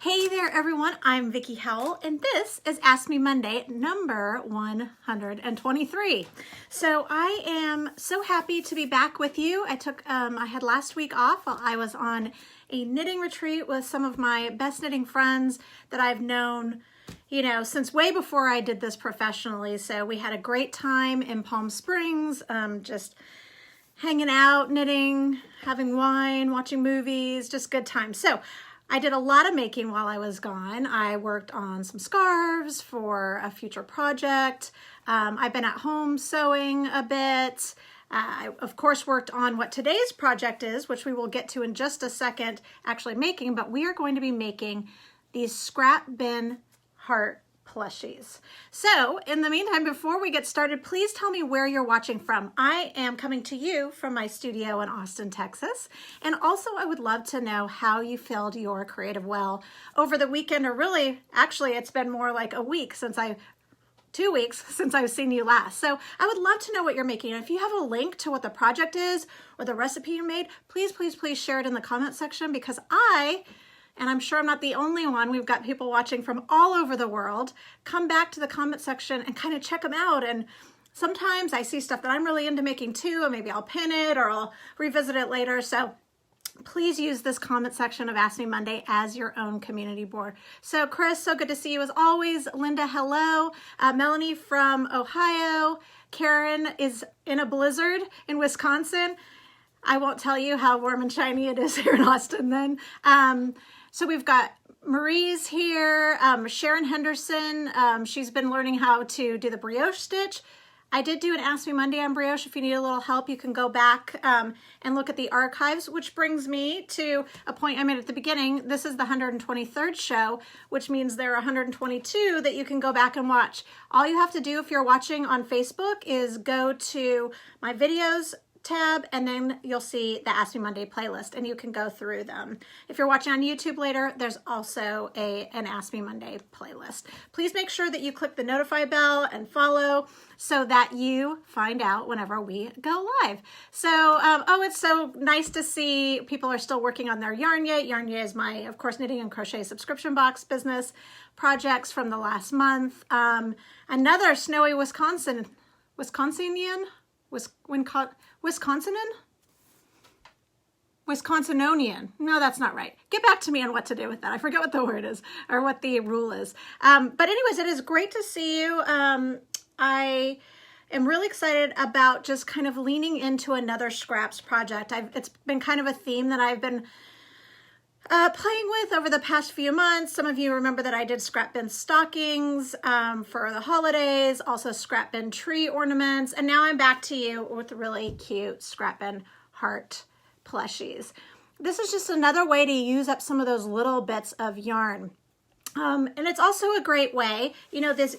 Hey there everyone, I'm Vickie Howell and this is Ask Me Monday number 123. So I am so happy to be back with you. I had last week off while I was on a knitting retreat with some of my best knitting friends that I've known, since way before I did this professionally. So we had a great time in Palm Springs, just hanging out, knitting, having wine, watching movies, just good time. So I did a lot of making while I was gone. I worked on some scarves for a future project. I've been at home sewing a bit. I, of course, worked on what today's project is, which we will get to in just a second, actually making, but we are going to be making these scrap bin heart plushies. So in the meantime, before we get started, please tell me where you're watching from. I am coming to you from my studio in Austin, Texas. And also I would love to know how you filled your creative well over the weekend, or really, actually, it's been more like a week since 2 weeks since I've seen you last. So I would love to know what you're making. And if you have a link to what the project is or the recipe you made, please, please, please share it in the comment section, because and I'm sure I'm not the only one, we've got people watching from all over the world, come back to the comment section and kind of check them out. And sometimes I see stuff that I'm really into making too, and maybe I'll pin it or I'll revisit it later. So please use this comment section of Ask Me Monday as your own community board. So Chris, so good to see you as always. Linda, hello. Melanie from Ohio. Karen is in a blizzard in Wisconsin. I won't tell you how warm and shiny it is here in Austin then. So we've got Marie's here, Sharon Henderson. She's been learning how to do the brioche stitch. I did do an Ask Me Monday on brioche. If you need a little help, you can go back and look at the archives, which brings me to a point I made at the beginning. This is the 123rd show, which means there are 122 that you can go back and watch. All you have to do if you're watching on Facebook is go to my videos tab, and then you'll see the Ask Me Monday playlist, and you can go through them. If you're watching on YouTube later, there's also an Ask Me Monday playlist. Please make sure that you click the notify bell and follow so that you find out whenever we go live. So, it's so nice to see people are still working on their Yarnya. Yarnya is my, of course, knitting and crochet subscription box business projects from the last month. Another snowy Wisconsinian? Wisconsinonian. No, that's not right. Get back to me on what to do with that. I forget what the word is or what the rule is. But anyways, it is great to see you. I am really excited about just kind of leaning into another scraps project. It's been kind of a theme that I've been playing with over the past few months. Some of you remember that I did scrap bin stockings for the holidays, also scrap bin tree ornaments, and now I'm back to you with really cute scrap bin heart plushies. This is just another way to use up some of those little bits of yarn. And it's also a great way, the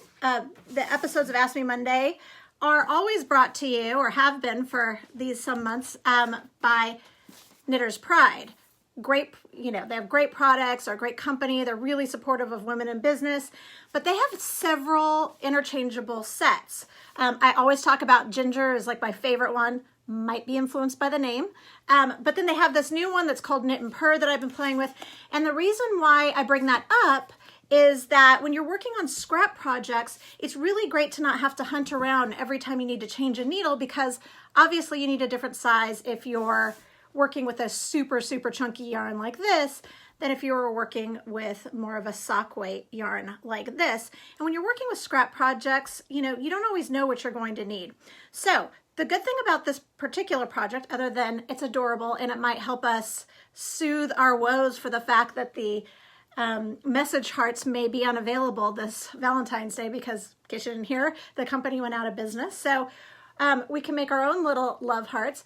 episodes of Ask Me Monday are always brought to you, or have been for some months, by Knitter's Pride. Great, they have great products, or a great company. They're really supportive of women in business, but they have several interchangeable sets. I always talk about Ginger is like my favorite one, might be influenced by the name. But then they have this new one that's called Knit and Purr that I've been playing with. And the reason why I bring that up is that when you're working on scrap projects, it's really great to not have to hunt around every time you need to change a needle, because obviously you need a different size if you're working with a super, super chunky yarn like this than if you were working with more of a sock weight yarn like this. And when you're working with scrap projects, you don't always know what you're going to need. So the good thing about this particular project, other than it's adorable and it might help us soothe our woes for the fact that the message hearts may be unavailable this Valentine's Day, because in case you didn't hear, the company went out of business. So we can make our own little love hearts.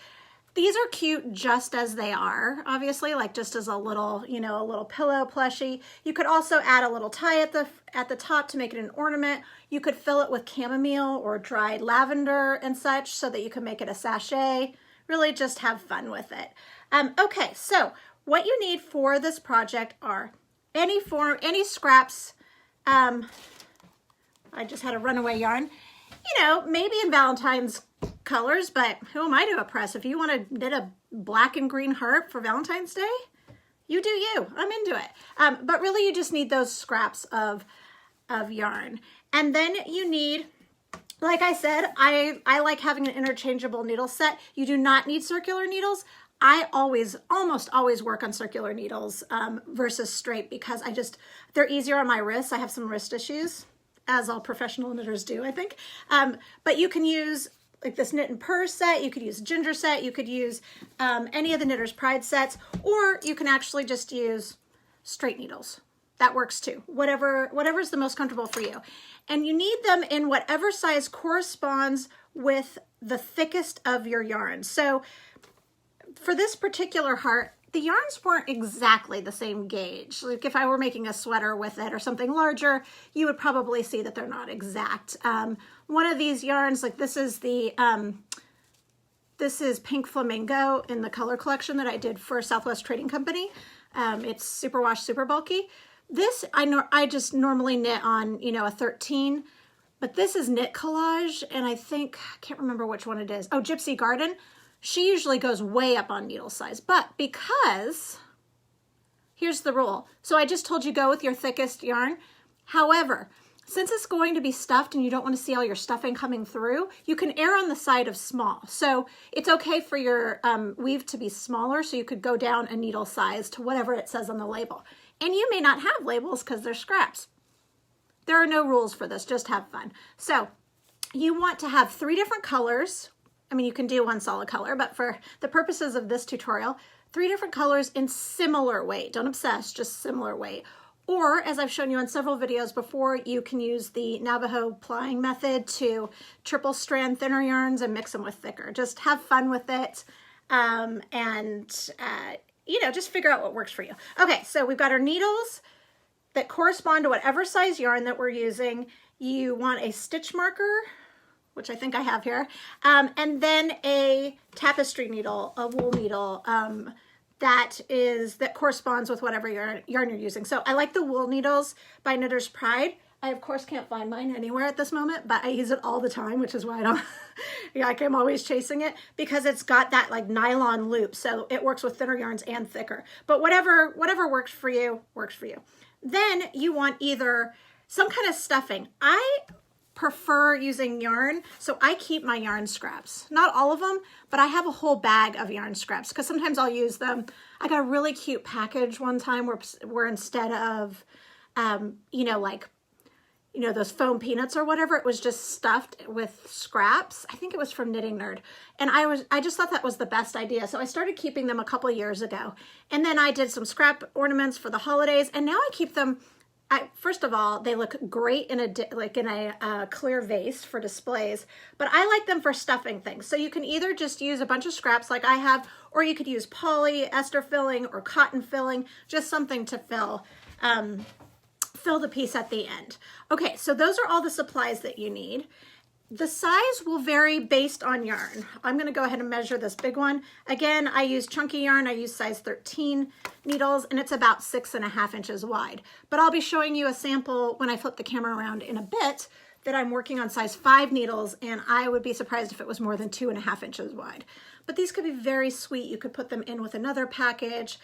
These are cute just as they are, obviously, like just as a little, a little pillow plushie. You could also add a little tie at the top to make it an ornament. You could fill it with chamomile or dried lavender and such so that you can make it a sachet. Really just have fun with it. Okay, so what you need for this project are any scraps. I just had a runaway yarn. Maybe in Valentine's colors, but who am I to oppress? If you want to knit a black and green heart for Valentine's Day, You do you. I'm into it. But really you just need those scraps of yarn. And then you need, like I said, I like having an interchangeable needle set. You do not need circular needles. I almost always work on circular needles versus straight because they're easier on my wrists. I have some wrist issues, as all professional knitters do, I think. But you can use like this knit and purr set, you could use a ginger set, you could use any of the Knitter's Pride sets, or you can actually just use straight needles. That works too. Whatever's the most comfortable for you. And you need them in whatever size corresponds with the thickest of your yarn. So for this particular heart, the yarns weren't exactly the same gauge. Like if I were making a sweater with it or something larger, you would probably see that they're not exact. One of these yarns, like this is Pink Flamingo in the color collection that I did for Southwest Trading Company. It's superwash, super bulky. This I just normally knit on, a 13, but this is Knit Collage, and I can't remember which one it is. Oh, Gypsy Garden. She usually goes way up on needle size, but because, here's the rule. So I just told you go with your thickest yarn. However, since it's going to be stuffed and you don't want to see all your stuffing coming through, you can err on the side of small. So it's okay for your weave to be smaller, so you could go down a needle size to whatever it says on the label. And you may not have labels because they're scraps. There are no rules for this, just have fun. So you want to have 3 different colors. I mean, you can do one solid color, but for the purposes of this tutorial, 3 different colors in similar weight. Don't obsess, just similar weight. Or, as I've shown you on several videos before, you can use the Navajo plying method to triple strand thinner yarns and mix them with thicker. Just have fun with it, just figure out what works for you. Okay, so we've got our needles that correspond to whatever size yarn that we're using. You want a stitch marker, which I think I have here, and then a tapestry needle, a wool needle, that corresponds with whatever yarn you're using. So I like the wool needles by Knitter's Pride. I of course can't find mine anywhere at this moment, but I use it all the time, which is why I'm always chasing it, because it's got that like nylon loop, so it works with thinner yarns and thicker. But whatever works for you, works for you. Then you want either some kind of stuffing. I prefer using yarn, so I keep my yarn scraps. Not all of them, but I have a whole bag of yarn scraps because sometimes I'll use them. I got a really cute package one time where instead of, those foam peanuts or whatever, it was just stuffed with scraps. I think it was from Knitting Nerd. And I just thought that was the best idea. So I started keeping them a couple years ago. And then I did some scrap ornaments for the holidays, and now I keep them. First of all, they look great in a clear vase for displays, but I like them for stuffing things. So you can either just use a bunch of scraps like I have, or you could use polyester filling or cotton filling, just something to fill the piece at the end. Okay, so those are all the supplies that you need. The size will vary based on yarn. I'm going to go ahead and measure this big one. Again, I use chunky yarn. I use size 13 needles, and it's about 6.5 inches wide. But I'll be showing you a sample when I flip the camera around in a bit that I'm working on size 5 needles, and I would be surprised if it was more than 2.5 inches wide. But these could be very sweet. You could put them in with another package,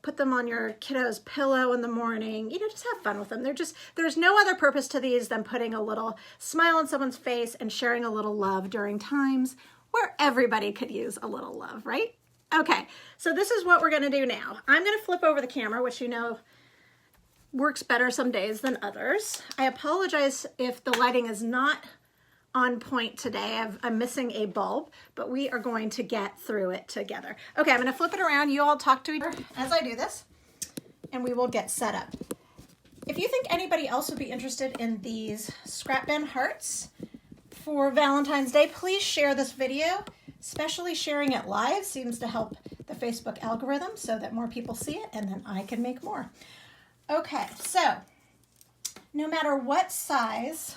put them on your kiddo's pillow in the morning, just have fun with them. There's no other purpose to these than putting a little smile on someone's face and sharing a little love during times where everybody could use a little love, right? Okay, so this is what we're gonna do now. I'm gonna flip over the camera, which works better some days than others. I apologize if the lighting is not on point today. I'm missing a bulb, but we are going to get through it together. Okay, I'm going to flip it around. You all talk to each other as I do this, and we will get set up. If you think anybody else would be interested in these scrap bin hearts for Valentine's Day, please share this video. Especially sharing it live seems to help the Facebook algorithm so that more people see it, and then I can make more. Okay, so no matter what size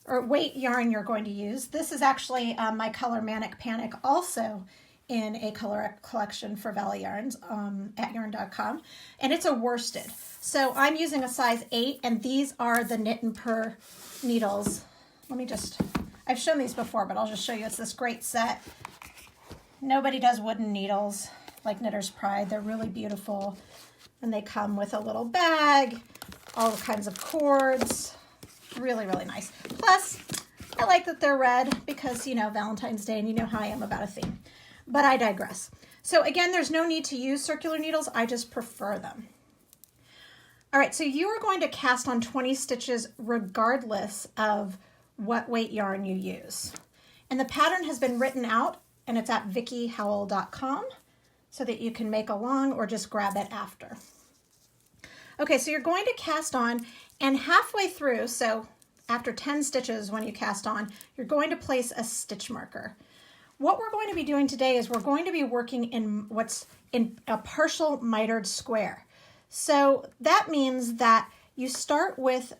or weight yarn you're going to use. This is actually my color Manic Panic, also in a color collection for Valley Yarns at yarn.com, and it's a worsted. So I'm using a size 8, and these are the Knit and Purr needles. I've shown these before, but I'll just show you. It's this great set. Nobody does wooden needles. like Knitter's Pride. They're really beautiful. And they come with a little bag, all kinds of cords. Really, really nice. Plus, I like that they're red because, you know, Valentine's Day, and you know how I am about a theme. But I digress. So again, there's no need to use circular needles. I just prefer them. All right, so you are going to cast on 20 stitches regardless of what weight yarn you use. And the pattern has been written out, and it's at vickiehowell.com so that you can make along or just grab it after. Okay, so you're going to cast on, and halfway through, so after 10 stitches when you cast on, you're going to place a stitch marker. What we're going to be doing today is we're going to be working in what's in a partial mitered square. So that means that you start with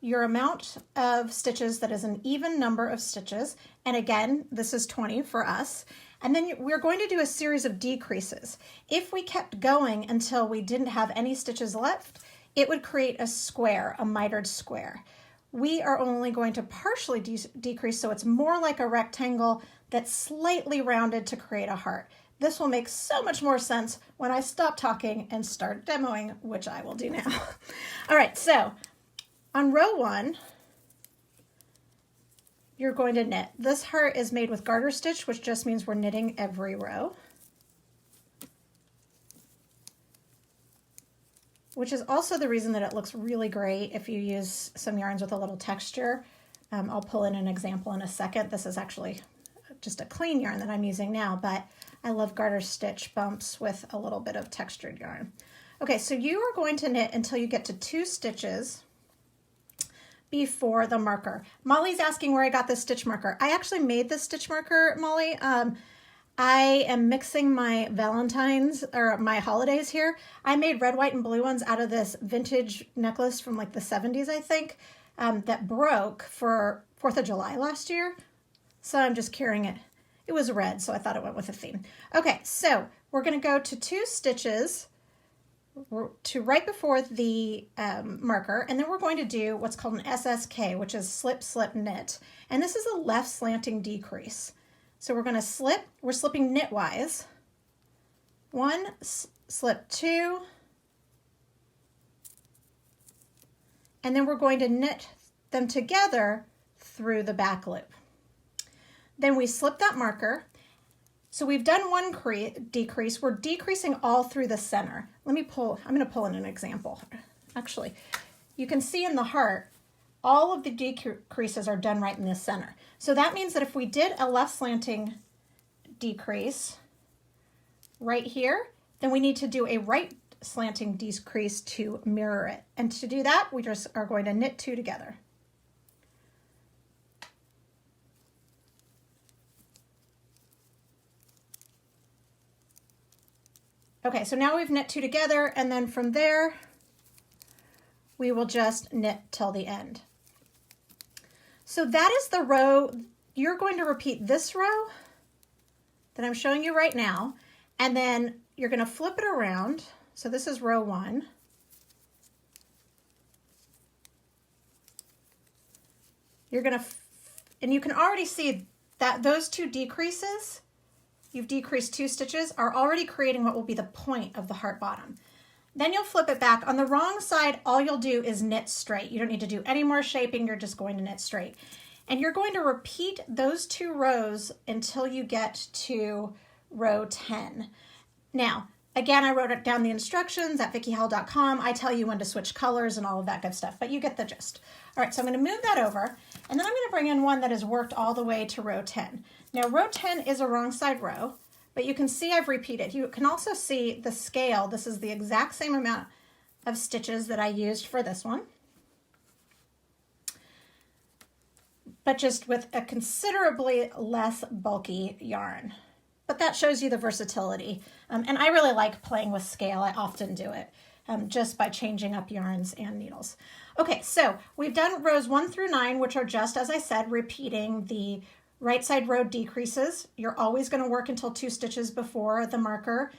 your amount of stitches that is an even number of stitches. And again, this is 20 for us. And then we're going to do a series of decreases. If we kept going until we didn't have any stitches left, it would create a square, a mitered square. We are only going to partially decrease, so it's more like a rectangle that's slightly rounded to create a heart. This will make so much more sense when I stop talking and start demoing, which I will do now. All right, so on row 1, you're going to knit. This heart is made with garter stitch, which just means we're knitting every row, which is also the reason that it looks really great if you use some yarns with a little texture. I'll pull in an example in a second. This is actually just a clean yarn that I'm using now, but I love garter stitch bumps with a little bit of textured yarn. Okay, so you are going to knit until you get to 2 stitches before the marker. Molly's asking where I got this stitch marker. I actually made this stitch marker, Molly. I am mixing my Valentines, or my holidays here. I made red, white, and blue ones out of this vintage necklace from like the 70s, I think, that broke for 4th of July last year. So I'm just carrying it. It was red, so I thought it went with the theme. Okay, so we're gonna go to 2 stitches to right before the marker, and then we're going to do what's called an SSK, which is slip, slip, knit. And this is a left slanting decrease. So we're gonna slip, we're slipping knitwise. 1, slip 2, and then we're going to knit them together through the back loop. Then we slip that marker. So we've done 1 decrease. We're decreasing all through the center. I'm gonna pull in an example. Actually, you can see in the heart, all of the decreases are done right in the center. So that means that if we did a left slanting decrease right here, then we need to do a right slanting decrease to mirror it. And to do that, we just are going to knit 2 together. Okay, so now we've knit 2 together, and then from there, we will just knit till the end. So that is the row. You're going to repeat this row that I'm showing you right now, and then you're going to flip it around. So this is row 1. You're going to, and you can already see that those 2 decreases, you've decreased 2 stitches, are already creating what will be the point of the heart bottom. Then you'll flip it back. On the wrong side, all you'll do is knit straight. You don't need to do any more shaping, you're just going to knit straight. And you're going to repeat those 2 rows until you get to row 10. Now, again, I wrote it down the instructions at vickiehowell.com. I tell you when to switch colors and all of that good stuff, but you get the gist. All right, so I'm gonna move that over, and then I'm gonna bring in one that has worked all the way to row 10. Now, row 10 is a wrong side row, but you can see I've repeated. You can also see the scale. This is the exact same amount of stitches that I used for this one, but just with a considerably less bulky yarn. But that shows you the versatility. And I really like playing with scale. I often do it just by changing up yarns and needles. Okay, so we've done rows 1 through 9, which are just, as I said, repeating the right side row decreases. You're always going to work until 2 stitches before the marker.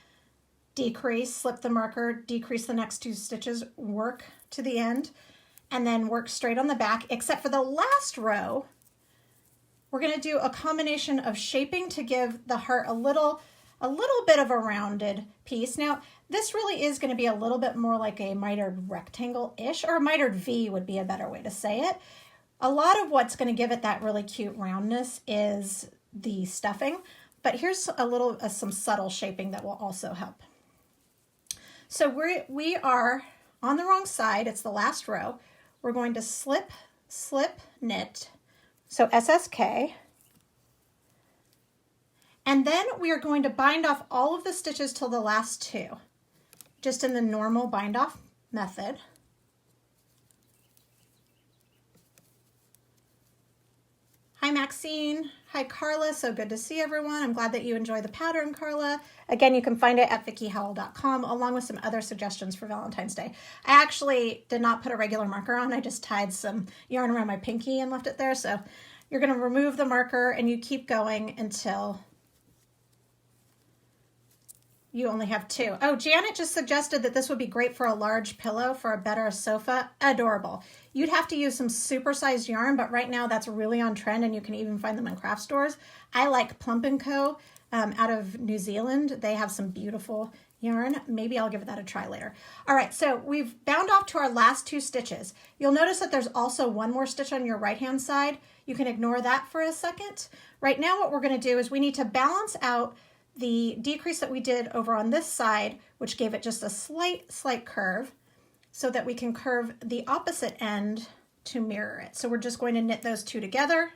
Decrease, slip the marker, decrease the next 2 stitches, work to the end, and then work straight on the back, except for the last row. We're going to do a combination of shaping to give the heart a little a little bit of a rounded piece. Now, this really is going to be a little bit more like a mitered rectangle-ish, or a mitered V would be a better way to say it. A lot of what's going to give it that really cute roundness is the stuffing, but here's a little some subtle shaping that will also help. So we are on the wrong side. It's the last row. We're going to slip, slip, knit. So SSK. And then we are going to bind off all of the stitches till the last two, just in the normal bind off method. Hi Maxine, hi Carla, so good to see everyone. I'm glad that you enjoy the pattern, Carla. Again, you can find it at vickiehowell.com along with some other suggestions for Valentine's Day. I actually did not put a regular marker on, I just tied some yarn around my pinky and left it there. So you're gonna remove the marker and you keep going until you only have two. Oh, Janet just suggested that this would be great for a large pillow for a better sofa. Adorable. You'd have to use some supersized yarn, but right now that's really on trend and you can even find them in craft stores. I like Plump & Co. Out of New Zealand. They have some beautiful yarn. Maybe I'll give that a try later. All right, so we've bound off to our last two stitches. You'll notice that there's also one more stitch on your right-hand side. You can ignore that for a second. Right now what we're gonna do is we need to balance out the decrease that we did over on this side, which gave it just a slight curve, so that we can curve the opposite end to mirror it. So we're just going to knit those two together,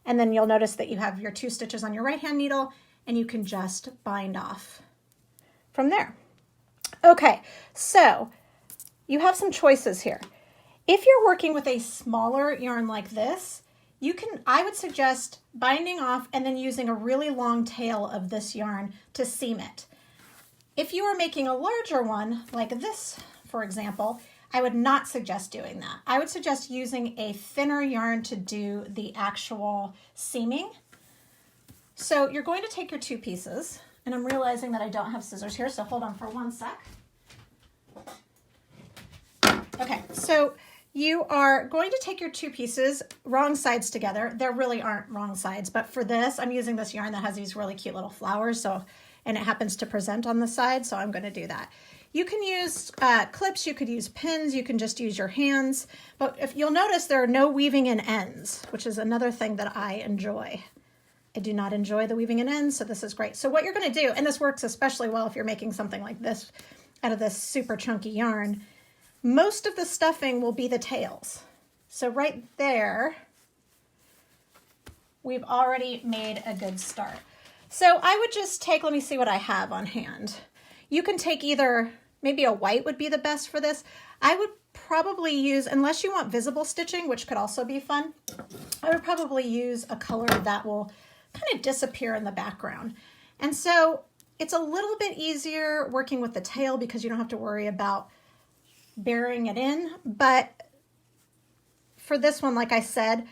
and then you'll notice that you have your two stitches on your right hand needle, and you can just bind off from there. Okay, so you have some choices here. If you're working with a smaller yarn like this, I would suggest binding off and then using a really long tail of this yarn to seam it. If you are making a larger one like this, for example, I would not suggest doing that. I would suggest using a thinner yarn to do the actual seaming. So you're going to take your two pieces, and I'm realizing that I don't have scissors here, so hold on for one sec. Okay, so you are going to take your two pieces, wrong sides together. There really aren't wrong sides, but for this, I'm using this yarn that has these really cute little flowers, and it happens to present on the side, so I'm gonna do that. You can use clips, you could use pins, you can just use your hands, but if you'll notice, there are no weaving in ends, which is another thing that I enjoy. I do not enjoy the weaving in ends, so this is great. So what you're gonna do, and this works especially well if you're making something like this out of this super chunky yarn, most of the stuffing will be the tails. So right there, we've already made a good start. So I would just take, let me see what I have on hand. You can take either, maybe a white would be the best for this. I would probably use, unless you want visible stitching, which could also be fun, I would probably use a color that will kind of disappear in the background. And so it's a little bit easier working with the tail because you don't have to worry about burying it in, but for this one, like I said,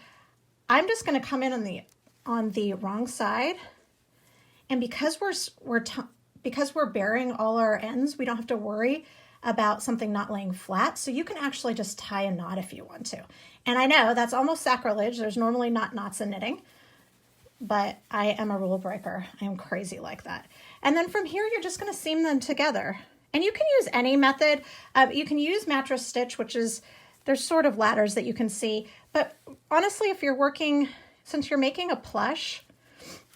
I'm just going to come in on the wrong side, and because we're burying all our ends, we don't have to worry about something not laying flat. So you can actually just tie a knot if you want to. And I know that's almost sacrilege. There's normally not knots in knitting, but I am a rule breaker. I am crazy like that. And then from here, you're just going to seam them together. And you can use any method. You can use mattress stitch, which is, there's sort of ladders that you can see. But honestly, if you're working, since you're making a plush,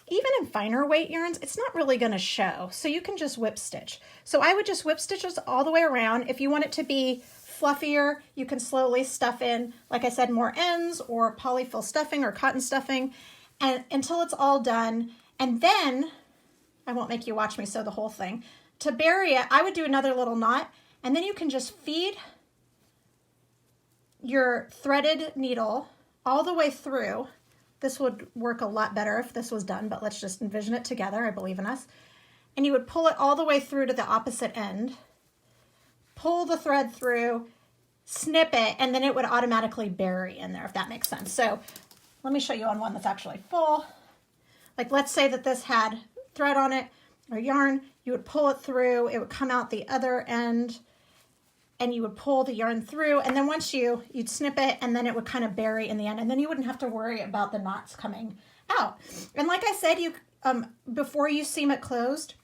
even in finer weight yarns, it's not really going to show. So you can just whip stitch. So I would just whip stitches all the way around. If you want it to be fluffier, you can slowly stuff in, like I said, more ends or polyfill stuffing or cotton stuffing, and until it's all done. And then, I won't make you watch me sew the whole thing. To bury it, I would do another little knot, and then you can just feed your threaded needle all the way through. This would work a lot better if this was done, but let's just envision it together. I believe in us. And you would pull it all the way through to the opposite end, pull the thread through, snip it, and then it would automatically bury in there, if that makes sense. So let me show you on one that's actually full. Like, let's say that this had thread on it or yarn. You would pull it through, it would come out the other end, and you would pull the yarn through, and then once you'd snip it, and then it would kind of bury in the end, and then you wouldn't have to worry about the knots coming out. And like I said, before you seam it closed,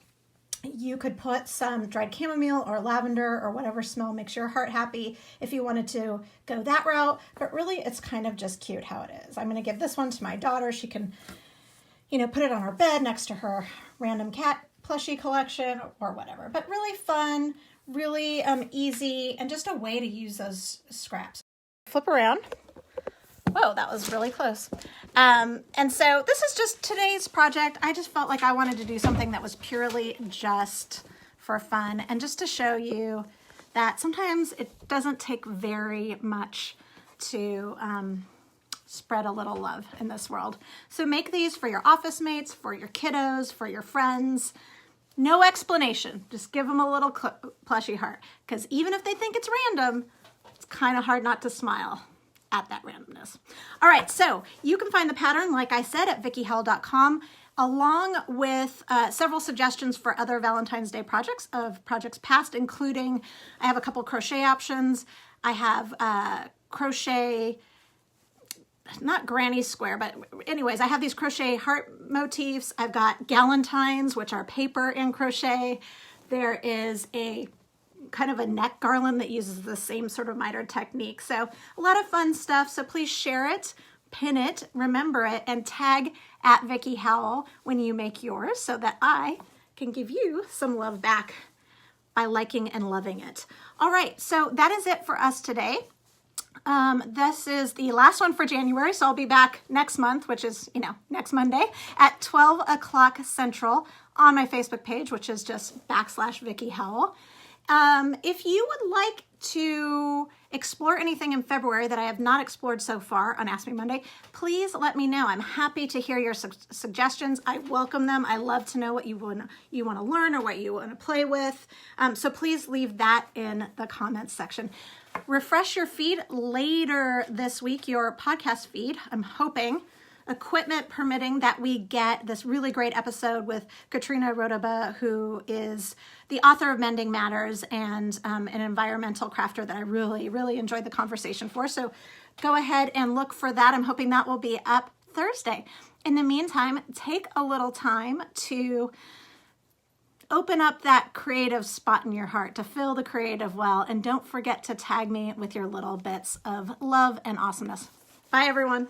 you could put some dried chamomile or lavender or whatever smell makes your heart happy if you wanted to go that route. But really, it's kind of just cute how it is. I'm going to give this one to my daughter. She can, put it on her bed next to her random cat plushie collection or whatever. But really fun, really easy, and just a way to use those scraps. Flip around. Whoa, that was really close. And so this is just today's project. I just felt like I wanted to do something that was purely just for fun and just to show you that sometimes it doesn't take very much to spread a little love in this world. So make these for your office mates, for your kiddos, for your friends. No explanation. Just give them a little plushie heart, because even if they think it's random, it's kind of hard not to smile at that randomness. All right, so you can find the pattern, like I said, at VickieHowell.com, along with several suggestions for other Valentine's Day projects of projects past, including I have a couple crochet options. I have crochet, not granny square, but anyways, I have these crochet heart motifs. I've got galantines, which are paper and crochet. There is a kind of a neck garland that uses the same sort of mitered technique. So a lot of fun stuff. So please share it, pin it, remember it, and tag at Vickie Howell when you make yours so that I can give you some love back by liking and loving it. All right, so that is it for us today. This is the last one for January, so I'll be back next month, which is, next Monday at 12 o'clock Central on my Facebook page, which is just /Vickie Howell. If you would like to explore anything in February that I have not explored so far on Ask Me Monday, please let me know. I'm happy to hear your suggestions. I welcome them. I love to know what you want to learn or what you want to play with. So please leave that in the comments section. Refresh your feed later this week, your podcast feed. I'm hoping, equipment permitting, that we get this really great episode with Katrina Rodaba, who is the author of Mending Matters and an environmental crafter that I really, really enjoyed the conversation for. So go ahead and look for that. I'm hoping that will be up Thursday. In the meantime, take a little time to open up that creative spot in your heart, to fill the creative well, and don't forget to tag me with your little bits of love and awesomeness. Bye, everyone.